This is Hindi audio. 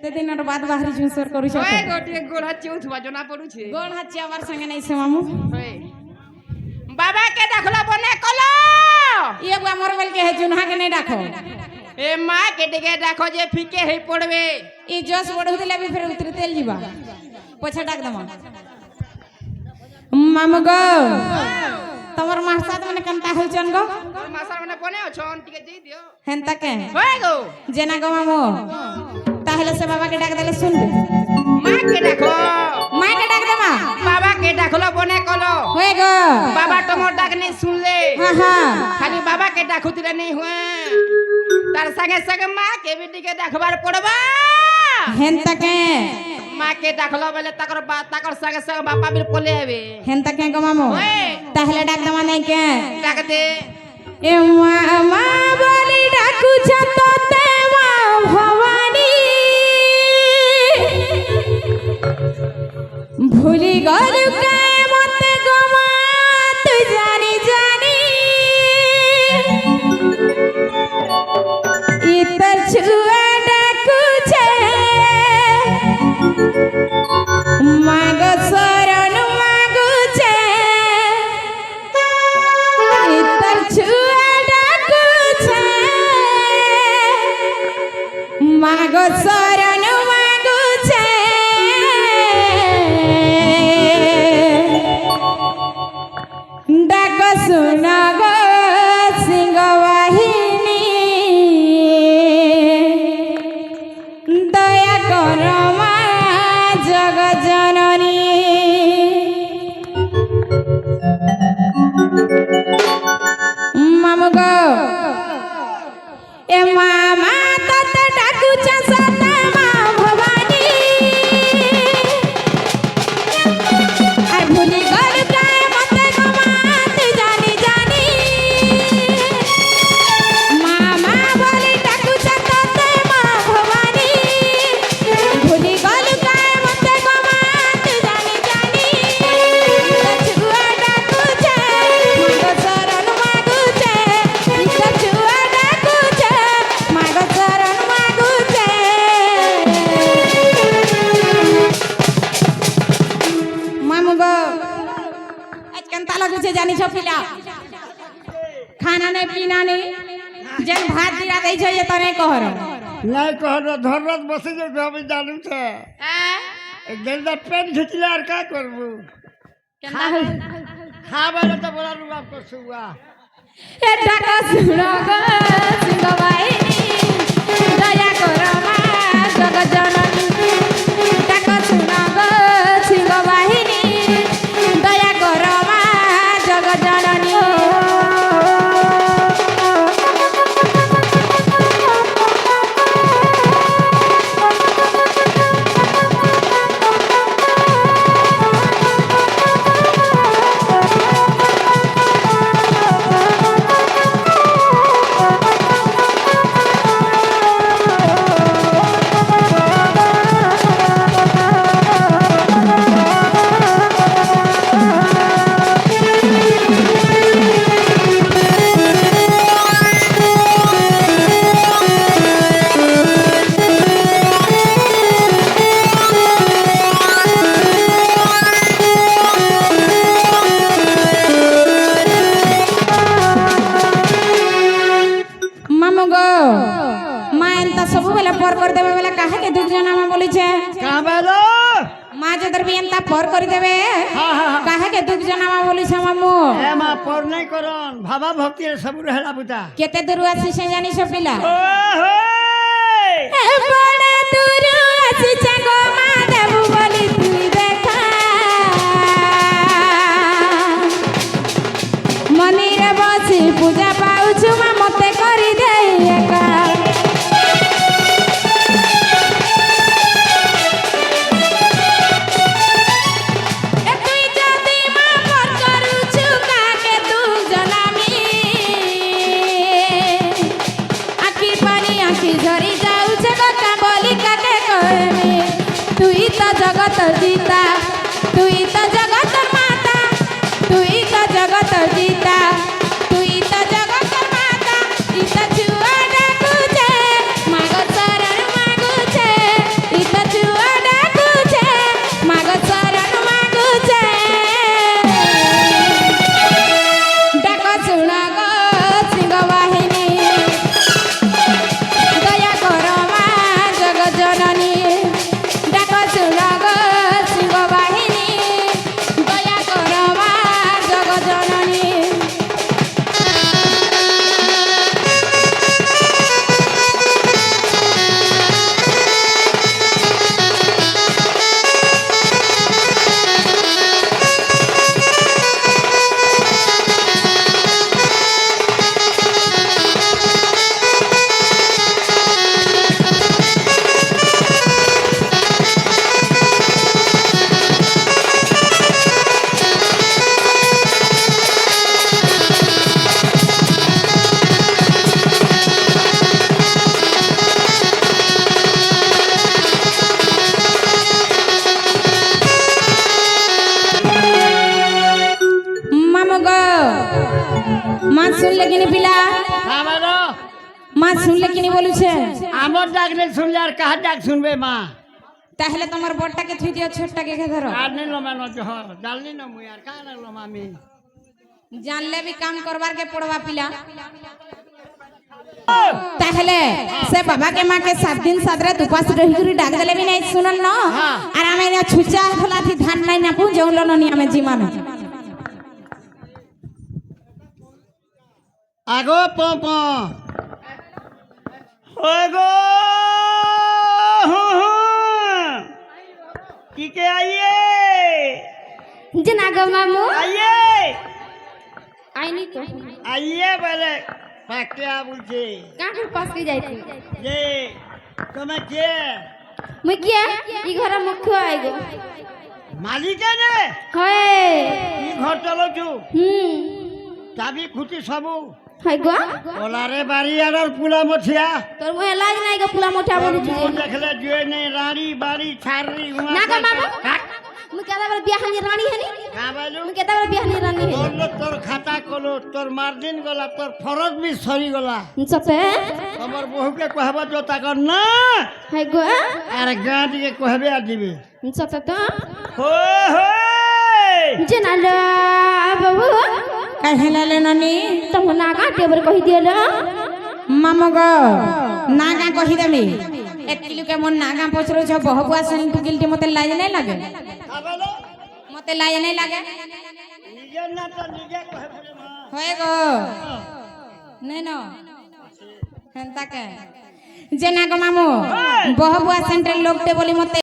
केते दिन बाद बाहरी झुंसर करू छ ओए गोटे गोड़ हाची उठवा जना पड़ू छे गोड़ हाची आवर संगे नहीं से मामू ओए बाबा के देखला बने कलो ये बुआ मोर बेल के है जुनहा के नहीं डाको ए मां के देखे देखो जे फीके हे पड़वे ई जोश बढ़ू दिले भी फिर उतरतेल जीवा पोछा डाक दमा मामू गो तमर मासात मने कंता होल चन गो मासा मने बने छन टिके दे दियो हेंता के ओए गो जेना गो मामू ताहले से बाबा के डाक देले सुन मां के देखो मां के डाक दमा बाबा के देखलो बने कलो होए गो बाबा टमोट डाक नहीं सुन ले हां हां खाली बाबा के डाकुतले नहीं हुए तार संगे संगे मां के बेटी के देखबार पड़बा हेंता के मां के देखलो बेले तकर बात तकर संगे संगे बापा बिल कोले आवे हेंता के गो मामू ओए ताहले डाक दमा नहीं के डाक दे ए मां बोली डाकू छतते मां भवानी भूली गलु के मते गमा तू जानी जानी इतर छुआ डाकू छे माग शरण मागू छे इतर छुआ डाकू छे माग शरण मागू छे डाक सुना गो सिंह वाहिनी दया कर मां जग जननी मामू गो ए मामा तत डाकू सता मां भवानी आर भूली गल काय मते गमात जानी जानी मामा बोली डाकू सता मां भवानी भूली गल काय मते गमात जानी जानी छुआ डाकू छे मागो शरण मागू छे छुआ डाकू छे मागो शरण मागू छे मामू गो आज कंता लगू छे जानी छो पिला खाना नहीं पीना नहीं जन भात दिया दई छे ये तने कहर नहीं कहर धरत बसे जो हम जानू छे एक दिन दा पेन खिचले और का करबू खाबे तो बोला लू आपको सुआ ए डाका सुनो गो सिंह वाहिनी दया करो मां जग जननी डाका सुनो गो सिंह वाहिनी दया करो मां जग जननी मामू गो मां एंता सब बेला पर कर देबे बेला काहे के दुख जना मां बोली छे का बेलो मां जदर भी एंता पर कर देबे काहे के दुख जना मां बोली छे मामू ए मां पर नहीं करन भावा भक्ति सब रहला बुता केते दूर आसी से जानी छ पिला ओहो ए बड़ा दूर आसी छ गो मां देबू बोली तू देखा मंदिर बसी पूजा पाउछु मां मते करी दे एका ए तुई जदी मां पर करूछु काके तू जनामी आखी पानी आखी झरी जाऊ छे का बोली মা শুনলে কিনি বলুছে আমার ডাক নেই শুনলে আর কাহার ডাক শুনবে মা? তাহলে তোমার বড়টাকে থুই দিও ছোটটাকে কে ধরো আর নিল মানে জহর জানলি না মুই আর কাহ লাগলো আমি জানলে भी काम करवार के पड़वा पिला তাহলে সে বাবাকে মাকে 7 দিন 7 রাত উপাস রহি করে ডাক দেলে বি নাই শুনল না আর আমি না ছুচা ফলাথি ধান নাই না পুজৌল নি আমি জীবন আগো পপ ওগো কি কে আইয়ে যে না গো মামু আইয়ে আইনি তো आइए बोले क्या बोलছে কাকুর পাশ কে যাইতি যে তুমি কে মুই কিয়া ই ঘর মুখ্য আইগো মালিক নে হয় কি ঘর চলছু হুম চাবি খুঁটি সবু হয় গো ওলারে বাড়ি আর পুলা মঠিয়া তোর মুই লাজ নাই গো পুলা মোটা বলি তুই দেখলে জুয়ে নেই রানী বাড়ি ছাড়ি না গো মামু মুই কেদা বলে বিয়াহানি রানী হেনি কাবালু মুই কেদা বলে বিয়াহানি রানী হেনি তোর খাতা কলো তোর মার্জিন গলা তোর ফরজ বি সরি গলা সতে তোমার বহুকে কহবা তো তাকর না হয় গো আর গাঁ দিকে কহবে আর দিবে সতে তো হো হো যে না রে বাবু कहले ननी तुम ना का टेबर कहि दियलो मामो गो नागा कहि देमी 1 किलो के मन नागा पचरो छ बहुबुआ सन तू गिल्टी मते लाज नहीं लागे কাবালু मते लाज नहीं लागे নিজে না তো নিজে কহবে রে মা होए गो नहीं न हंता के जेना गो मामो बहुबुआ सेंट्रल लोग टे बोली मते